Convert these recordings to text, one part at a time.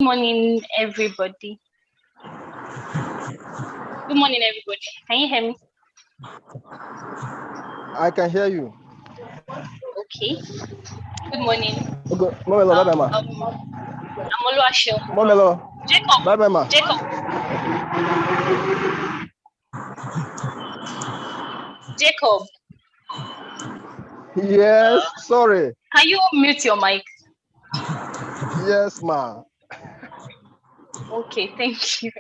Morning, everybody. Good morning, everybody. Can you hear me? I can hear you. Okay. Good morning. Okay. Momelo, bye bye, ma. I'm Oluwaseun. Momelo. Jacob. Bye bye, ma. Jacob. Jacob. Yes, sorry. Can you mute your mic? Yes, ma. Okay, thank you.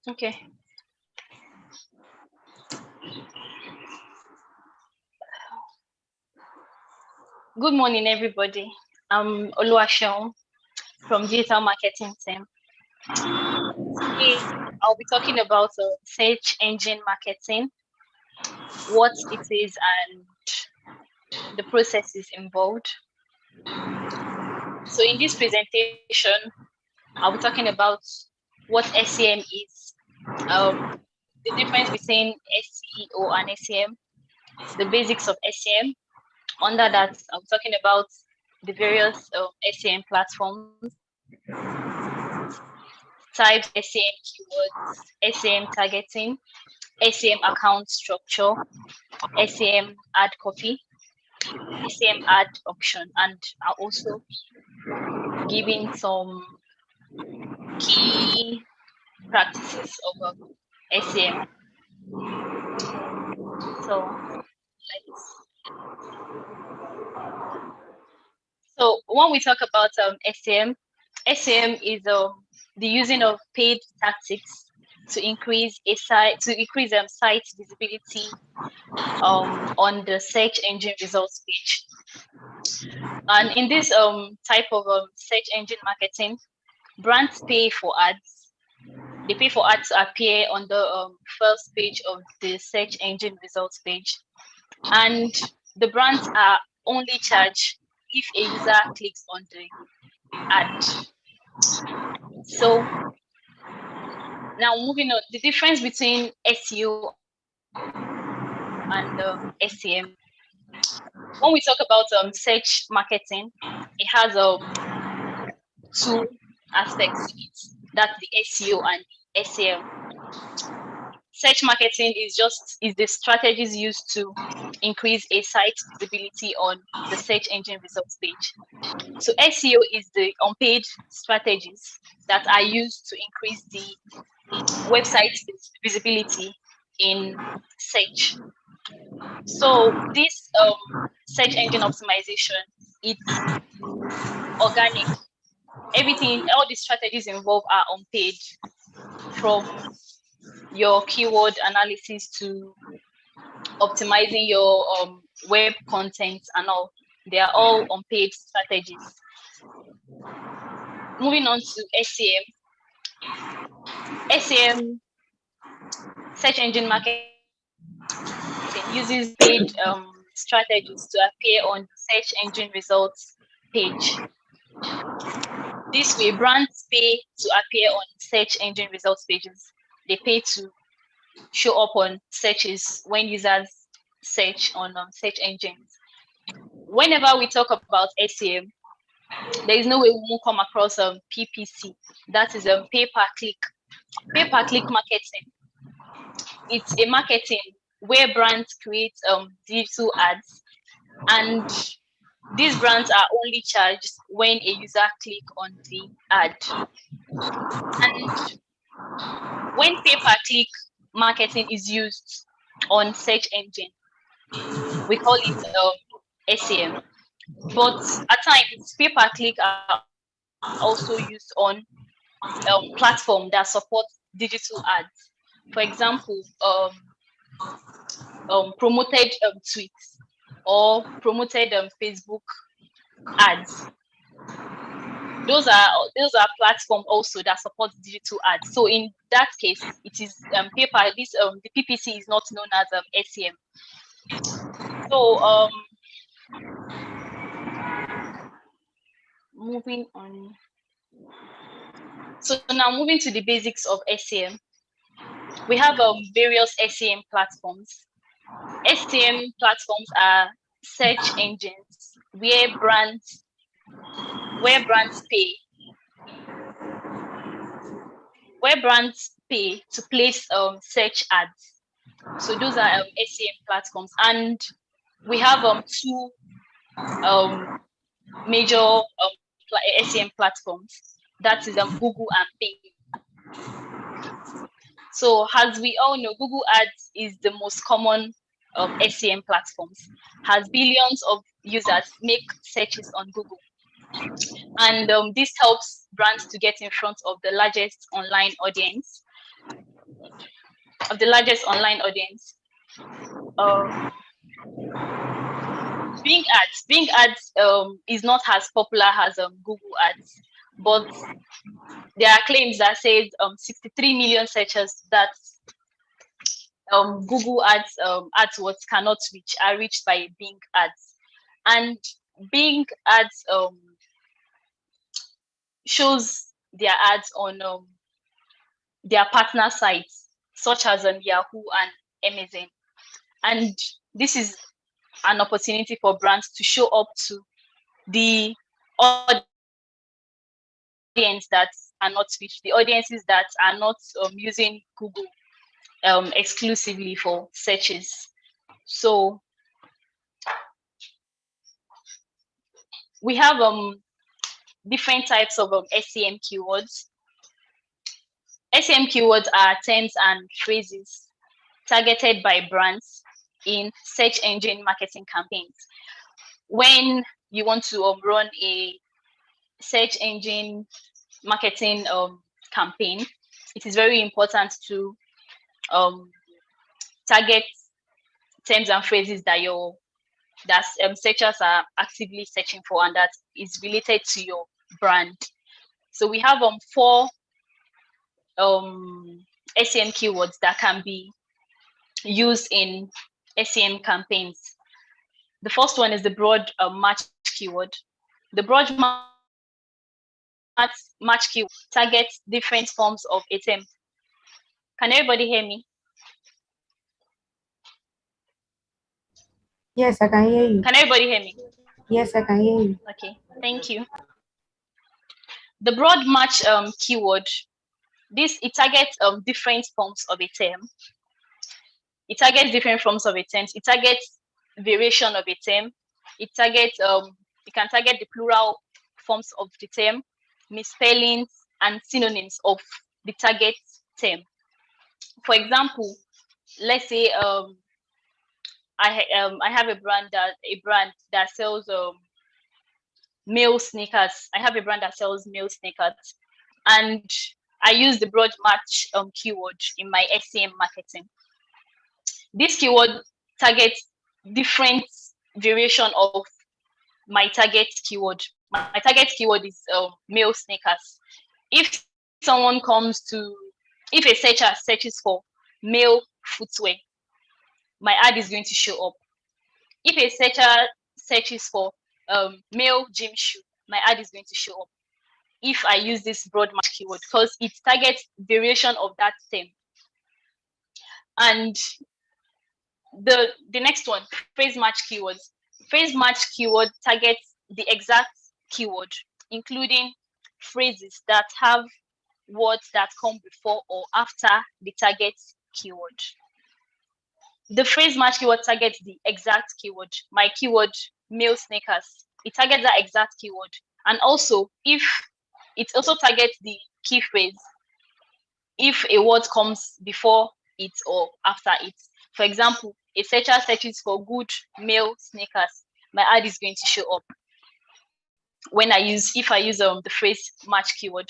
Okay. Good morning, everybody. I'm Oluwaseun from Digital Marketing Team. Today, I'll be talking about search engine marketing, what it is, and the processes involved. So in this presentation, I'll be talking about what SEM is, the difference between SEO and SEM, the basics of SEM. Under that, I'm talking about the various SEM platforms, types, SEM keywords, SEM targeting, SEM account structure, SEM ad copy, SEM ad option, and I'll also giving some key practices of SEM. So when we talk about SEM is the using of paid tactics to increase site visibility on the search engine results page. And in this type of search engine marketing, brands pay for ads. They pay for ads to appear on the first page of the search engine results page. And the brands are only charged if a user clicks on the ad. So now moving on, the difference between SEO and SEM. When we talk about search marketing, it has two aspects to it. That's the SEO and the SEM. Search marketing is the strategies used to increase a site's visibility on the search engine results page. So SEO is the unpaid strategies that are used to increase the website's visibility in search. So this search engine optimization, it's organic. Everything, all the strategies involved are unpaid, from your keyword analysis to optimizing your web content and all. They are all unpaid strategies. Moving on to SEM. SEM, search engine marketing, uses paid strategies to appear on the search engine results page. This way, brands pay to appear on search engine results pages. They pay to show up on searches when users search on search engines. Whenever we talk about SEM, there is no way we won't come across PPC. That is pay-per-click. Pay-per-click marketing. It's a marketing where brands create digital ads, and these brands are only charged when a user clicks on the ad. And when pay-per-click marketing is used on search engine, we call it SEM. But at times, pay-per-click are also used on platform that support digital ads. For example, promoted tweets or promoted Facebook ads. Those are platforms also that support digital ads. So in that case, it is paper. This the PPC is not known as SEM. So moving on. So now moving to the basics of SEM. We have various SEM platforms. SEM platforms are search engines where brands pay to place search ads. So those are SEM platforms, and we have two major SEM platforms. That is Google and Bing. So as we all know, Google Ads is the most common SEM platforms. Has billions of users make searches on Google, and this helps brands to get in front of the largest online audience. Bing Ads is not as popular as Google Ads, but there are claims that says 63 million searchers that Google Ads AdWords cannot reach are reached by Bing Ads, and Bing Ads shows their ads on their partner sites such as Yahoo and Amazon, and this is an opportunity for brands to show up to the audience that are not reached, the audiences that are not using Google exclusively for searches. So we have different types of SEM keywords. SEM keywords are terms and phrases targeted by brands in search engine marketing campaigns. When you want to run a search engine marketing campaign, it is very important to target terms and phrases that searchers are actively searching for and that is related to your brand. So we have 4 SEM keywords that can be used in SEM campaigns. The first one is the broad match keyword. The broad match keyword targets different forms of a term. Can everybody hear me? Yes, I can hear you. Can everybody hear me? Yes, I can hear you. Okay, thank you. The broad match keyword, it targets different forms of a term. It targets different forms of a term. It targets variation of a term. It targets it can target the plural forms of the term, misspellings, and synonyms of the target term. For example, let's say I have a brand that sells male sneakers. I have a brand that sells male sneakers, and I use the broad match keyword in my SEM marketing. This keyword targets different variation of my target keyword. My target keyword is male sneakers. If a searcher searches for male footwear, my ad is going to show up. If a searcher searches for male gym shoe, my ad is going to show up. If I use this broad match keyword, because it targets variation of that term. And the next one, phrase match keywords. Phrase match keyword targets the exact keyword, including phrases that have words that come before or after the target keyword. The phrase match keyword targets the exact keyword. My keyword, male sneakers, it targets that exact keyword. And also, if it also targets the key phrase, if a word comes before it or after it. For example, a searcher searches for good male sneakers, my ad is going to show up if I use the phrase match keyword.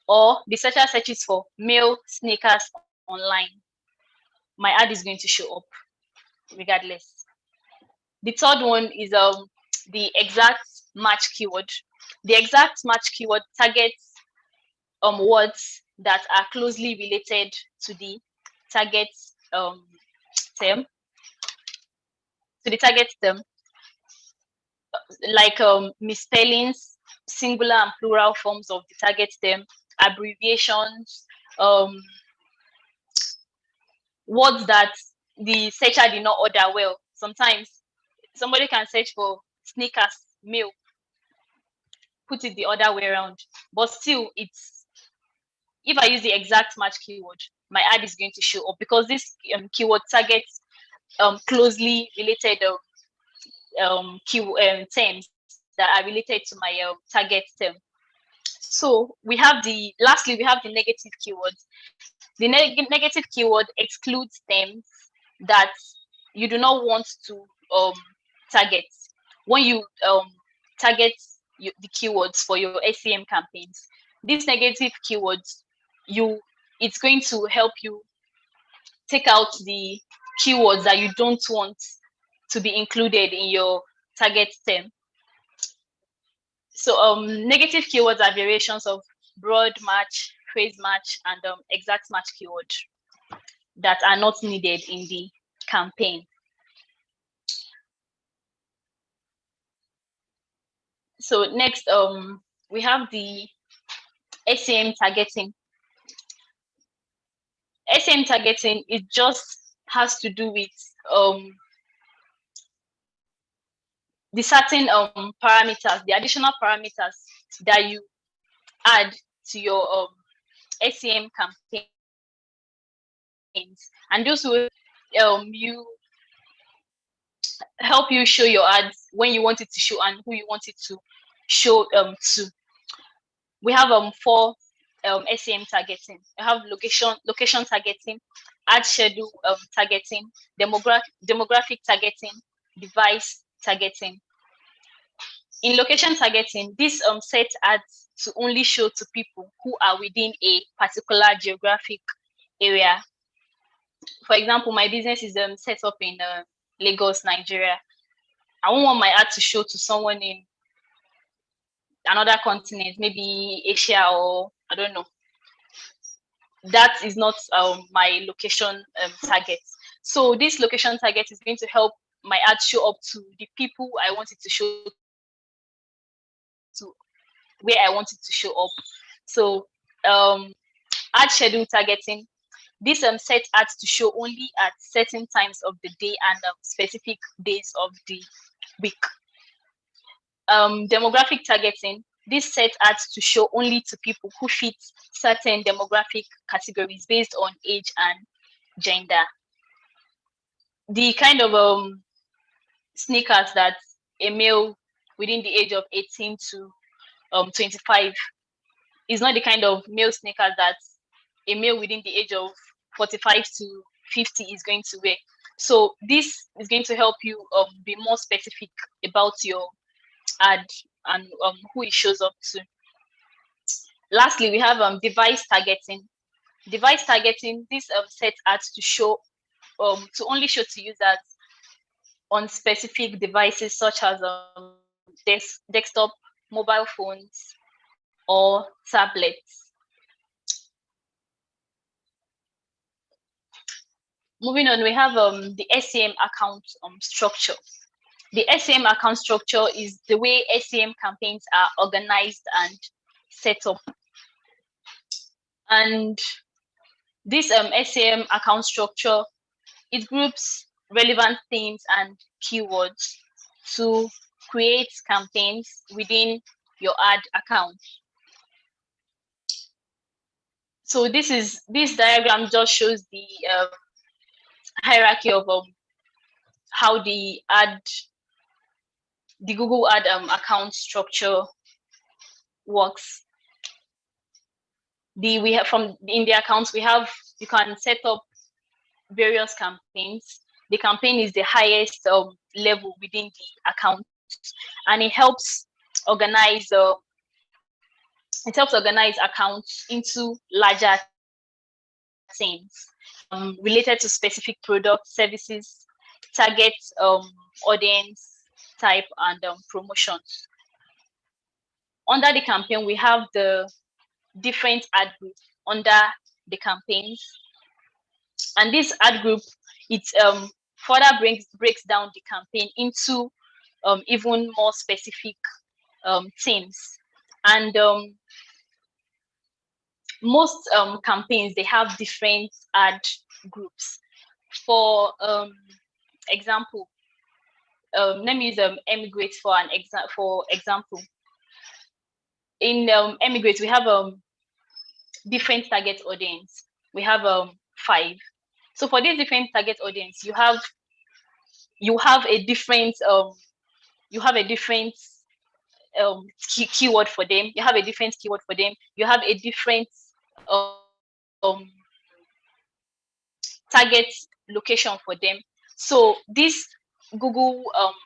Or the searcher searches for male sneakers online, my ad is going to show up regardless. The third one is the exact match keyword. The exact match keyword targets words that are closely related to the target term. To the target term, like misspellings, singular and plural forms of the target term, abbreviations, words that the searcher did not order well. Sometimes somebody can search for sneakers, male, put it the other way around, but still, it's if I use the exact match keyword, my ad is going to show up because this keyword targets closely related terms that are related to my target term. So lastly we have the negative keywords. The negative keyword excludes terms that you do not want to target. When you target the keywords for your SEM campaigns, these negative keywords, it's going to help you take out the keywords that you don't want to be included in your target term. So negative keywords are variations of broad match, phrase match, and exact match keyword that are not needed in the campaign. So next, we have the SEM targeting. SEM targeting, it just has to do with the certain parameters, the additional parameters that you add to your SEM campaigns, and those will help you show your ads when you want it to show and who you want it to show to. We have 4 SEM targeting. We have location targeting, ad schedule targeting, demographic targeting, device targeting. In location targeting, this sets ads to only show to people who are within a particular geographic area. For example, my business is set up in Lagos, Nigeria. I won't want my ad to show to someone in another continent, maybe Asia, or I don't know. That is not my location target. So this location target is going to help my ad show up to the people I want it to show to, where I want it to show up. So ad schedule targeting, this sets ads to show only at certain times of the day and specific days of the week. Demographic targeting, this sets ads to show only to people who fit certain demographic categories based on age and gender. The kind of sneakers that a male within the age of 18 to 25 is not the kind of male sneakers that a male within the age of 45 to 50 is going to wear. So this is going to help you be more specific about your ad and who it shows up to. Lastly, we have device targeting. Device targeting, this sets ads to show to only show to users on specific devices such as desktop, mobile phones, or tablets. Moving on, we have the SEM account structure. The SEM account structure is the way SEM campaigns are organized and set up. And this SEM account structure, it groups relevant themes and keywords to create campaigns within your ad account. So this diagram just shows the hierarchy of how the Google ad account structure works. We have in the accounts you can set up various campaigns. The campaign is the highest level within the account, and it helps organize accounts into larger teams related to specific products, services, target audience type, and promotions. Under the campaign, we have the different ad groups under the campaigns, and this ad group, it further breaks down the campaign into even more specific themes. And most campaigns, they have different ad groups. For example, let me use Emigrate for example. In Emigrate, we have different target audience. We have 5. So for this different target audience, you have a different keyword for them. You have a different keyword for them. You have a different target location for them. So this Google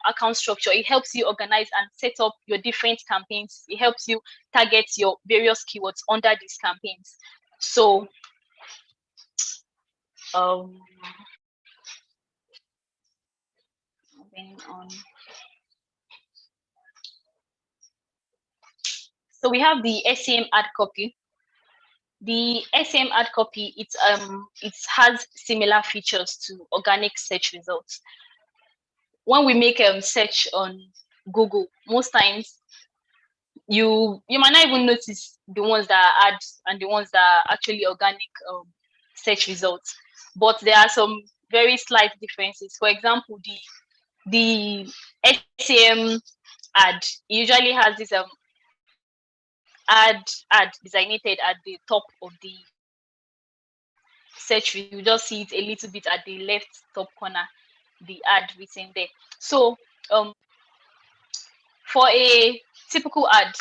account structure, it helps you organize and set up your different campaigns. It helps you target your various keywords under these campaigns. So moving on. So we have the SEM Ad Copy. The SEM Ad Copy, it has similar features to organic search results. When we make a search on Google, most times you might not even notice the ones that are ads and the ones that are actually organic search results, but there are some very slight differences. For example, the SEM ad usually has this ad designated at the top of the search. You just see it a little bit at the left top corner, the ad written there. So for a typical ad,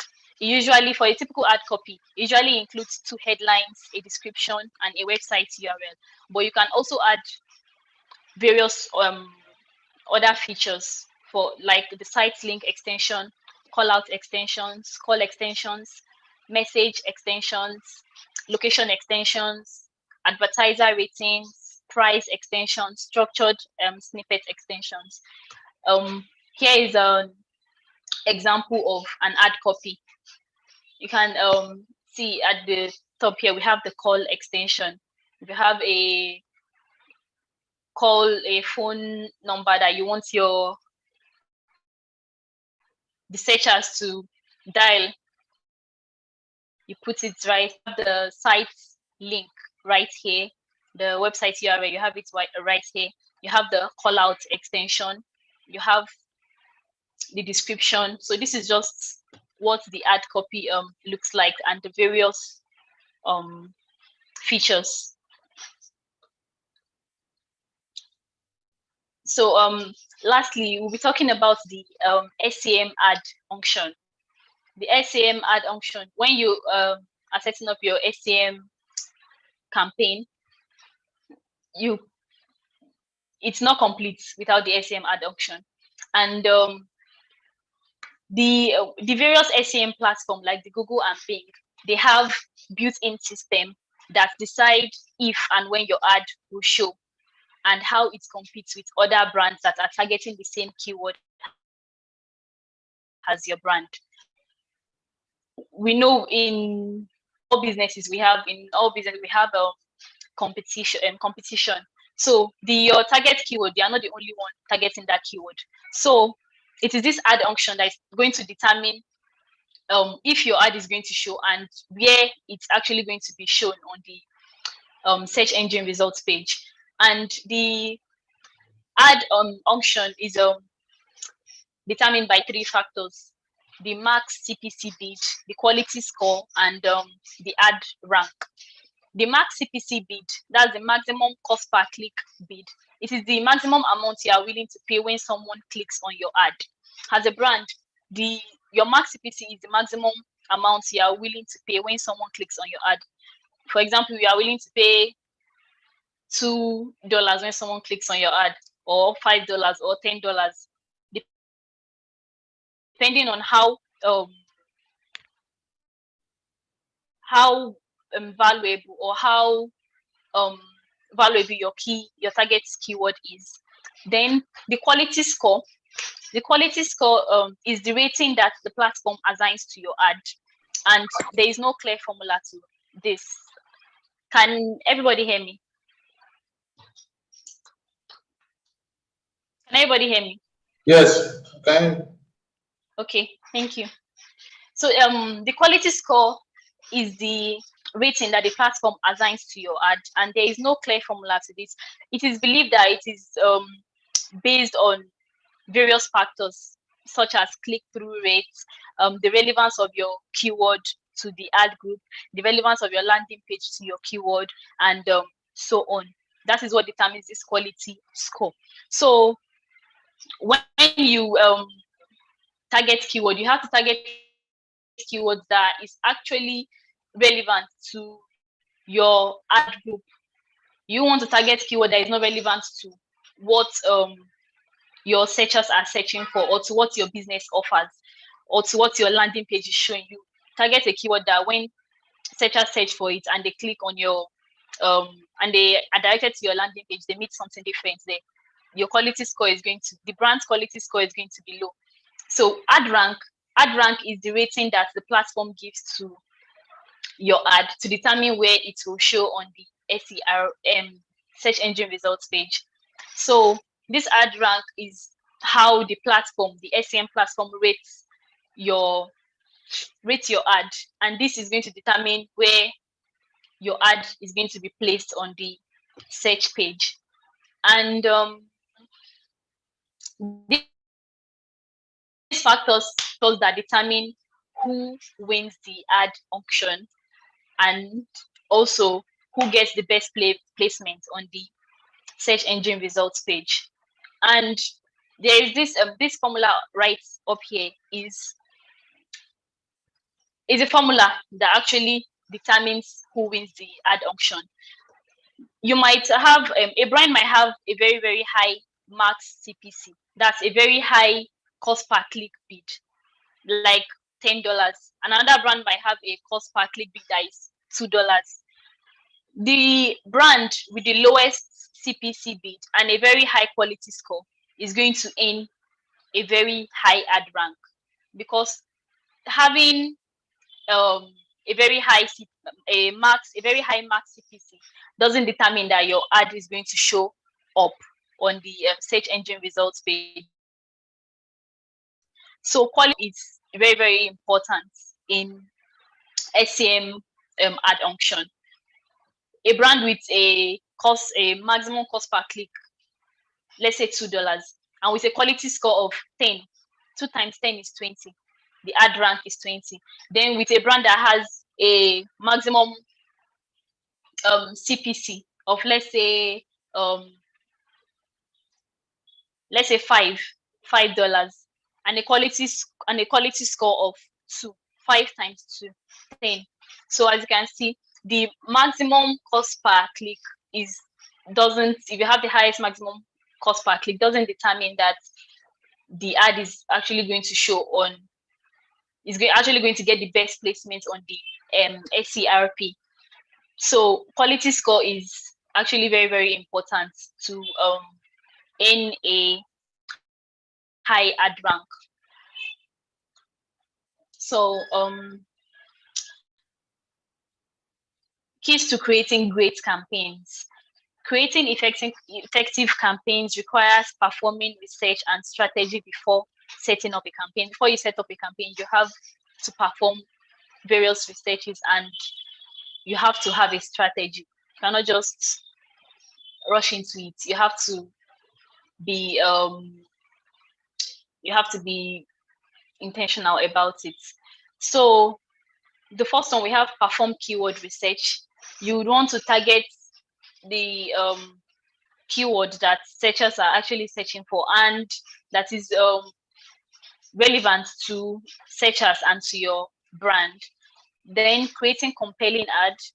for a typical ad copy, usually includes 2 headlines, a description, and a website URL. But you can also add various other features for, like, the site link extension, call out extensions, call extensions, message extensions, location extensions, advertiser ratings, price extensions, structured snippet extensions. Here is an example of an ad copy. You can see at the top here, we have the call extension. If you have a phone number that you want the searchers to dial, you put it right. The site link right here, the website URL, you have it right here. You have the call out extension, you have the description. So this is just what the ad copy looks like, and the various features. So lastly, we'll be talking about the SEM ad function. The SEM ad function, when you are setting up your SEM campaign, it's not complete without the SEM ad function. And the various SEM platforms like the Google and Bing, they have built-in system that decide if and when your ad will show, and how it competes with other brands that are targeting the same keyword as your brand. We know in all businesses we have competition. So your target keyword, they are not the only one targeting that keyword. So it is this ad function that is going to determine if your ad is going to show and where it's actually going to be shown on the search engine results page. And the ad function is determined by 3 factors: the max CPC bid, the quality score, and the ad rank. The max CPC bid, that's the maximum cost per click bid. It is the maximum amount you are willing to pay when someone clicks on your ad. As a brand, your max CPC is the maximum amount you are willing to pay when someone clicks on your ad. For example, you are willing to pay $2 when someone clicks on your ad, or $5 or $10, depending on how valuable or how valuable your target keyword is. Then the quality score. The quality score is the rating that the platform assigns to your ad, and there is no clear formula to this. Can everybody hear me? Can everybody hear me? Yes. Okay. Okay, thank you. So the quality score is the rating that the platform assigns to your ad, and there is no clear formula to this. It is believed that it is based on various factors such as click-through rates, the relevance of your keyword to the ad group, the relevance of your landing page to your keyword, and so on. That is what determines this quality score. So when you target keyword, you have to target keywords that is actually relevant to your ad group. You want to target keyword that is not relevant to what your searchers are searching for, or to what your business offers, or to what your landing page is showing you. Target a keyword that when searchers search for it and they click on your and they are directed to your landing page, they meet something different there. Your quality score is going to, the brand's quality score is going to be low. So ad rank is the rating that the platform gives to your ad to determine where it will show on the SERM search engine results page. So this ad rank is how the platform, the SEM platform, rates your ad, and this is going to determine where your ad is going to be placed on the search page. And these factors that determine who wins the ad auction, and also who gets the best placement on the search engine results page. And there is this formula right up here is a formula that actually determines who wins the ad auction. You might have a brand might have a very, very high max CPC. That's a very high cost per click bid, like $10. Another brand might have a cost per click bid that is $2. The brand with the lowest CPC bid and a very high quality score is going to earn a very high ad rank, because having a very high max CPC doesn't determine that your ad is going to show up on the search engine results page. So quality is very, very important in SEM ad auction. A brand with a maximum cost per click, let's say $2, and with a quality score of 10, 2 times 10 is 20. The ad rank is 20. Then with a brand that has a maximum CPC of let's say $5, and a quality score of 2, 5 times 2, 10. So as you can see, the maximum cost per click if you have the highest maximum cost per click, doesn't determine that the ad is actually going to show on, actually going to get the best placement on the SERP. So quality score is actually very, very important to earn a high ad rank. So keys to creating great campaigns. Creating effective campaigns requires performing research and strategy before setting up a campaign. Before you set up a campaign, you have to perform various researches and you have to have a strategy. You cannot just rush into it. You have to be intentional about it. So the first one, we have perform keyword research. You would want to target the keyword that searchers are actually searching for and that is relevant to searchers and to your brand. Then creating compelling ads.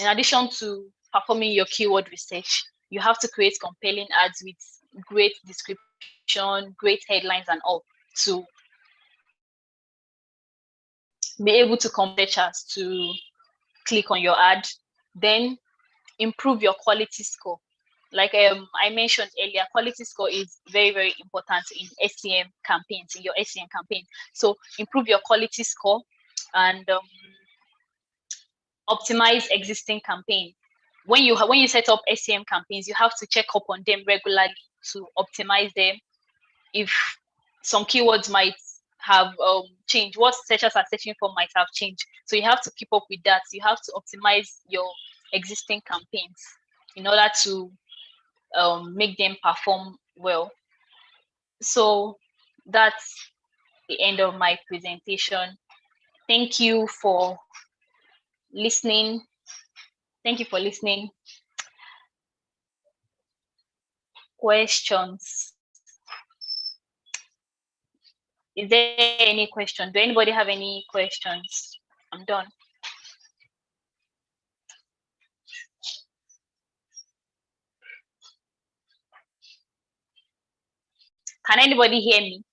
In addition to performing your keyword research, you have to create compelling ads with great description, great headlines and all to be able to convince searchers to click on your ad. Then improve your quality score. Like I mentioned earlier, quality score is very, very important in SEM campaigns, in your SEM campaign. So improve your quality score and optimize existing campaign. When you set up SEM campaigns, you have to check up on them regularly to optimize them. If some keywords might have changed. What searchers are searching for might have changed. So you have to keep up with that. You have to optimize your existing campaigns in order to make them perform well. So that's the end of my presentation. Thank you for listening. Thank you for listening. Questions? Is there any question? Do anybody have any questions? I'm done. Can anybody hear me?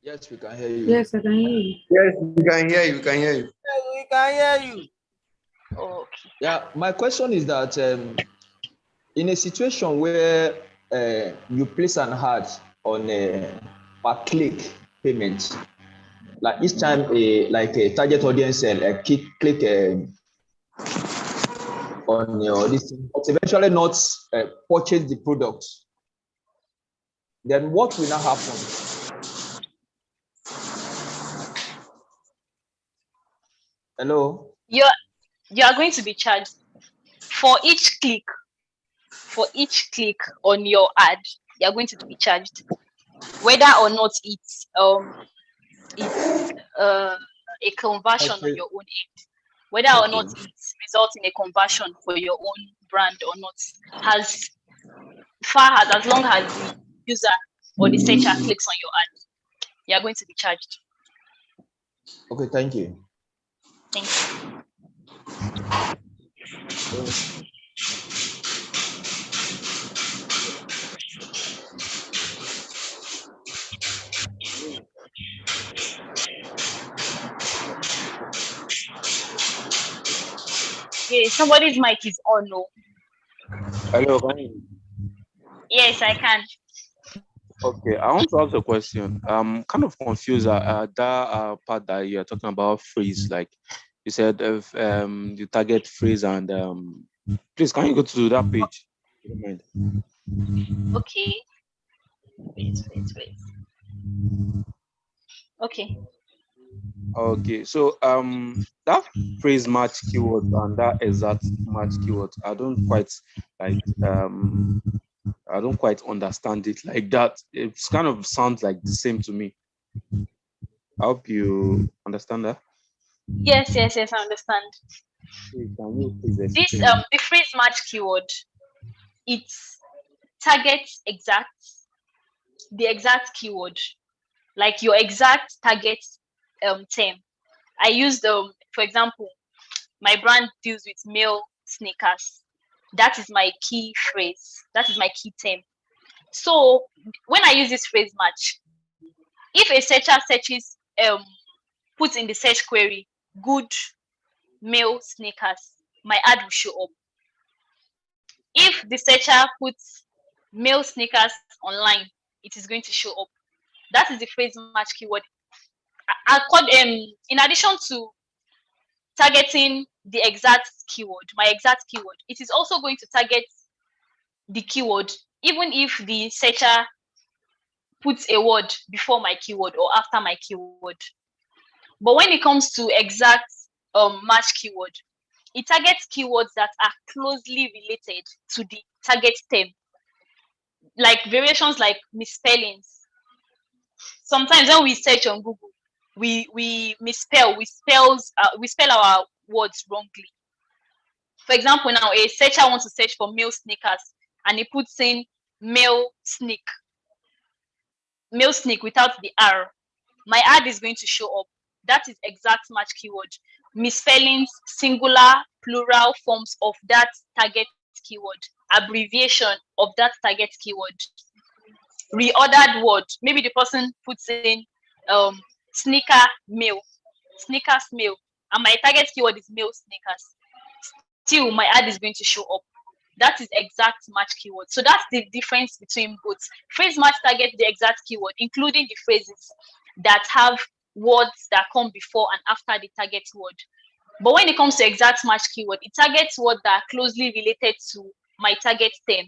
Yes, we can hear you. Yes, I can hear you. Yes, we can hear you. We can hear you. Yes, we can hear you. Okay. Yeah, my question is that in a situation where you place an ad on a per click payment, like each time a target audience click on your this thing, but eventually not purchase the product, then what will now happen? Hello? You are going to be charged for each click. For each click on your ad, you are going to be charged, whether or not it's a conversion on your own end, whether or not it results in a conversion for your own brand or not, as long as the user or the searcher clicks on your ad, you are going to be charged. Okay, thank you. Thank you. Okay, somebody's mic is on. No. Hello, can you? Yes, I can. Okay, I want to ask a question. I'm kind of confused at that part that you're talking about phrase. Like you said, if the target phrase and please can you go to that page? Okay. Wait. Okay. Okay, so that phrase match keyword and that exact match keyword, I don't quite understand it like that. It kind of sounds like the same to me. I hope you understand that. Yes, I understand. Can you please This explain? the phrase match keyword, it's targets the exact keyword, like your exact target term. I used for example, my brand deals with male sneakers. That is my key phrase. That is my key term. So when I use this phrase match, if a searcher searches puts in the search query good male sneakers, my ad will show up. If the searcher puts male sneakers online, it is going to show up. That is the phrase match keyword. In addition to targeting the exact keyword, my exact keyword, it is also going to target the keyword, even if the searcher puts a word before my keyword or after my keyword. But when it comes to exact match keyword, it targets keywords that are closely related to the target term, like variations like misspellings. Sometimes when we search on Google, we spell our words wrongly. For example, now a searcher wants to search for male sneakers and he puts in male sneak without the R. My ad is going to show up. That is exact match keyword. Misspellings, singular, plural forms of that target keyword, abbreviation of that target keyword, reordered word. Maybe the person puts in sneakers male, and my target keyword is male sneakers. Still, my ad is going to show up. That is exact match keyword. So that's the difference between both. Phrase match targets the exact keyword, including the phrases that have words that come before and after the target word. But when it comes to exact match keyword, it targets words that are closely related to my target term.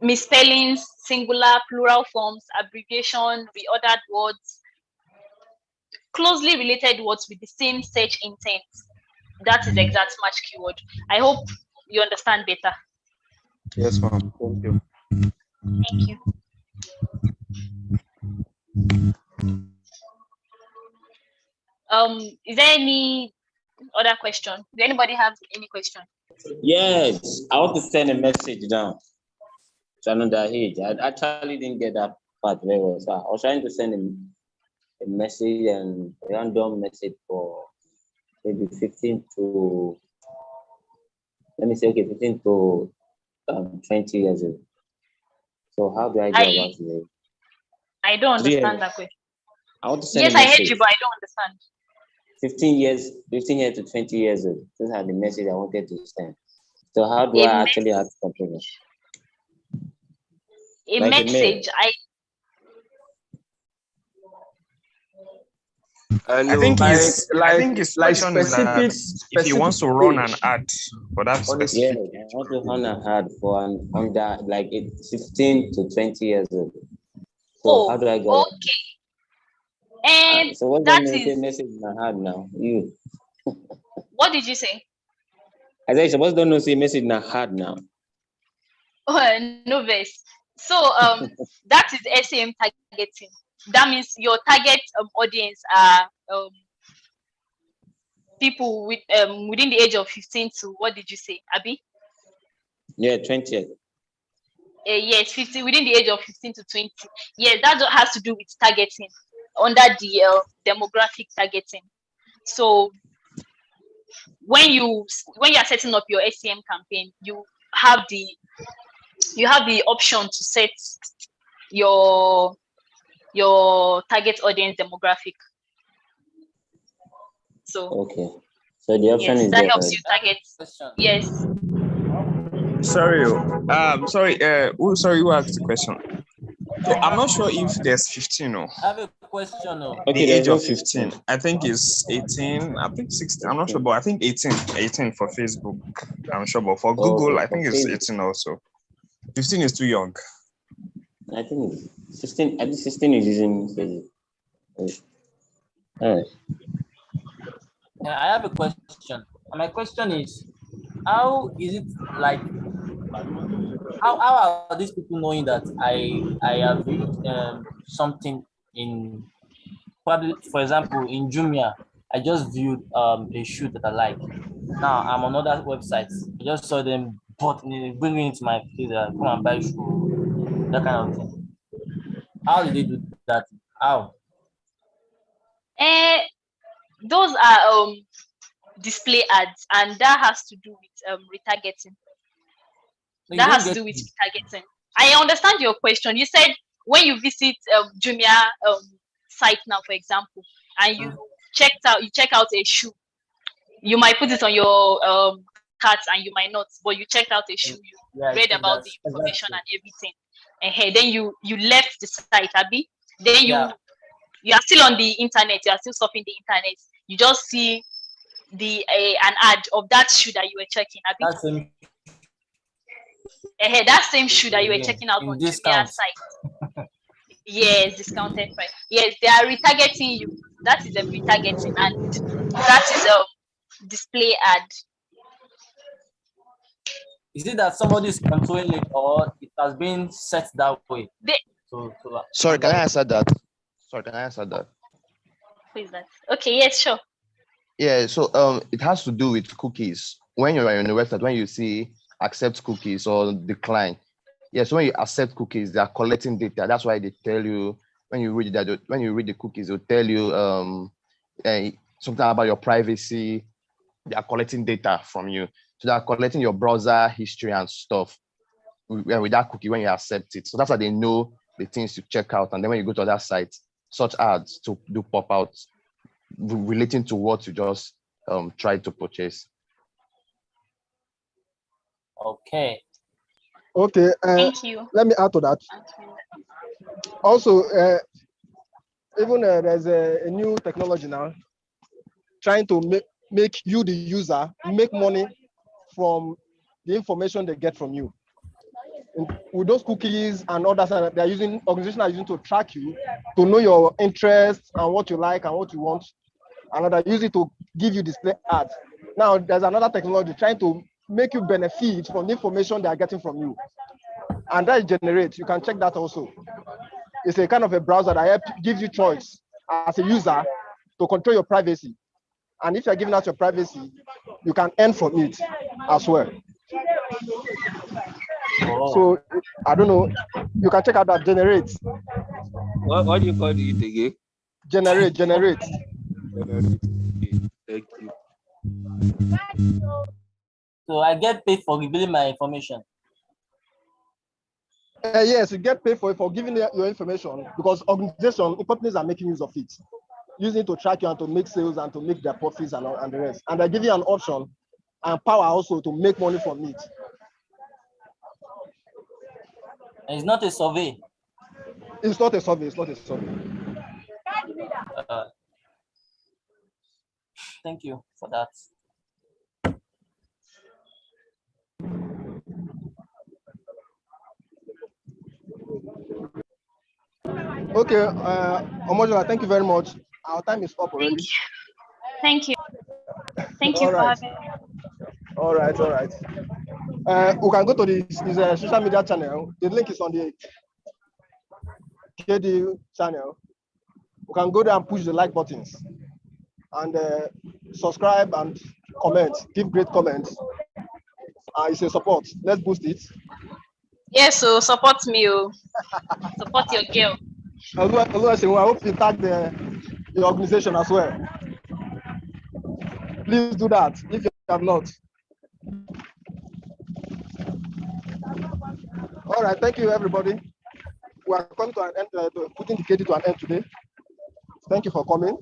misspellings, singular, plural forms, abbreviation, reordered words, closely related words with the same search intent. That is exact match keyword. I hope you understand better. Yes, ma'am. Thank you. Thank you. Is there any other question? Do anybody have any question? Yes, I want to send a message down to another age. I actually didn't get that part very well. So I was trying to send a message and a random message for maybe 15 to, let me say, okay, 15 to 20 years old. So how do I go about it? I don't understand that question. I want to send yes, a message. I heard you, but I don't understand. 15 years to 20 years old. Those are the message I wanted to send. So how do I actually have to complete it? A message. I think his question is that if he wants to run an ad for that specific. Yeah, I want to run an ad for an under like 16 to 20 years old. So how do I go? Okay. And so what's that the message I had now? You. What did you say? I said, supposed to say message I had now. Oh, no verse. So that is SEM targeting. That means your target audience are people with within the age of 15 to, what did you say, Abby? Yeah, 20. Yes, 50 within the age of 15 to 20. Yes, that has to do with targeting under the demographic targeting. So when you are setting up your SEM campaign, you have the option to set your target audience demographic. So okay, so the option yes, is that there. helps you target. Yes. Sorry, who asked the question? So I'm not sure if there's 15 or. I have a question. The age of 15. I think it's 18. I think 16. I'm not sure, but I think 18. 18 for Facebook. I'm sure, but for Google, I think it's 18 also. 15 is too young. I think 16. I think 16 is using Facebook. All right. I have a question. My question is, how is it like? How are these people knowing that I have viewed something in, probably, for example, in Jumia, I just viewed a shoe that I like. Now I'm on other websites. I just saw them bringing it to my feed, come and buy shoe, that kind of thing. How did they do that? How? Those are display ads, and that has to do with retargeting. That has to do with retargeting. I understand your question. You said when you visit Jumia site now, for example, and you check out a shoe, you might put it on your cart and you might not, but you checked out a shoe, you read about the information and everything, and then you left the site, Abby. Then you are still on the internet, you are still surfing the internet. You just see an ad of that shoe that you were checking, Abby. That same shoe that you were checking out on Jumia site. Yes, discounted price. Yes, they are retargeting you. That is a retargeting, and that is a display ad. Is it that somebody is controlling it, or it has been set that way? Sorry, can I answer that? Who is that? Okay, yes, sure. Yeah, so it has to do with cookies. When you're on the website, when you see accept cookies or decline, yes, when you accept cookies, they are collecting data. That's why they tell you when you read the cookies, they'll tell you something about your privacy. They are collecting data from you. So they are collecting your browser history and stuff with that cookie when you accept it. So that's how they know the things to check out. And then when you go to that site, such ads do pop out relating to what you just tried to purchase. Okay. Okay. Thank you. Let me add to that. Also, even there's a new technology now trying to make you, the user, make money from the information they get from you. with those cookies and others that they're using, organizations are using to track you, to know your interests and what you like and what you want, and they use it to give you display ads. Now there's another technology trying to make you benefit from the information they are getting from you, and that generates. You can check that also. It's a kind of a browser that gives you choice as a user to control your privacy, and if you're giving out your privacy, you can earn from it as well. Oh. So I don't know. You can check out that generates. What do you call it again? Generate. Okay, thank you. So I get paid for revealing my information. Yes, you get paid for giving your information because organizations, companies are making use of it, using it to track you and to make sales and to make their profits and the rest. And they give you an option and power also to make money from it. And it's not a survey. It's not a survey. It's not a survey. Thank you for that. Okay, Omojola, thank you very much. Our time is up already. Thank you. Thank you All for right. having me. All right. We can go to his social media channel. The link is on the KD channel. We can go there and push the like buttons and subscribe and comment. Give great comments. It's a support. Let's boost it. Yes, so support me. Support your girl. Oluwaseun, I hope you tag the organization as well. Please do that if you have not. All right, thank you, everybody. We are coming to an end, putting the KD to an end today. Thank you for coming.